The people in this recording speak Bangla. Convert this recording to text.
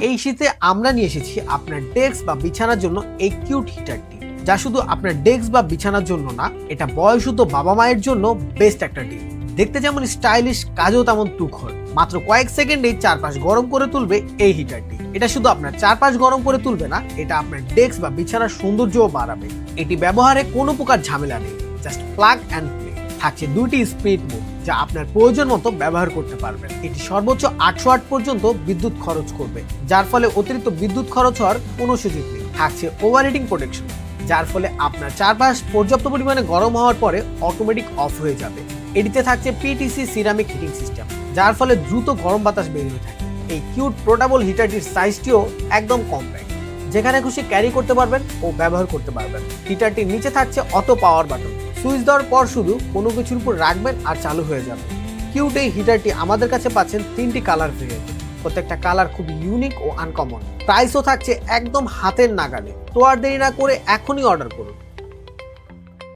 এই শীতে আমরা নিয়ে এসেছি আপনার ডেস্ক বা বিছানার জন্য এই কিউট হিটারটি, যা শুধু আপনার ডেস্ক বা বিছানার জন্য না, এটা বয়সুদ্ধ বাবা মায়ের জন্য বেস্ট একটা ডিল। দেখতে যেমন স্টাইলিশ, কাজেও তেমন তুখর। মাত্র কয়েক সেকেন্ডেই চারপাশ গরম করে তুলবে এই হিটারটি। এটা শুধু আপনার চারপাশ গরম করে তুলবে না, এটা আপনার ডেস্ক বা বিছানার সৌন্দর্যও বাড়াবে। এটি ব্যবহারে কোনো প্রকার ঝামেলা নেই, জাস্ট প্লাগ অ্যান্ড প্লে। থাকছে দুইটি স্পিড মোড, যা আপনার প্রয়োজন মতো ব্যবহার করতে পারবেন। এটি সর্বোচ্চ 800 ওয়াট পর্যন্ত বিদ্যুৎ খরচ করবে, যার ফলে অতিরিক্ত বিদ্যুৎ খরচ হওয়ার কোনো সুযোগ নেই। থাকছে ওভারহিটিং প্রোটেকশন, যার ফলে আপনার চারপাশ পর্যাপ্ত পরিমাণে গরম হওয়ার পরে অটোমেটিক অফ হয়ে যাবে। এটিতে থাকছে পিটিসি সিরামিক হিটিং সিস্টেম, যার ফলে দ্রুত গরম বাতাস বের হয়ে থাকে। এই কিউট পোর্টেবল হিটারটির সাইজটিও একদম কম্প্যাক্ট, যেখানে খুশি ক্যারি করতে পারবেন ও ব্যবহার করতে পারবেন। হিটারটির নিচে থাকছে অটো পাওয়ার বাটন, সুইচ দেওয়ার পর শুধু কোনো কিছুর উপর রাখবেন আর চালু হয়ে যাবে। কিউট এই হিটারটি আমাদের কাছে পাচ্ছেন 3টি কালার ভেরিয়েন্ট। প্রত্যেকটা কালার খুব ইউনিক ও আনকমন। প্রাইসও থাকছে একদম হাতের নাগালে। তো আর দেরি না করে এখনই অর্ডার করুন।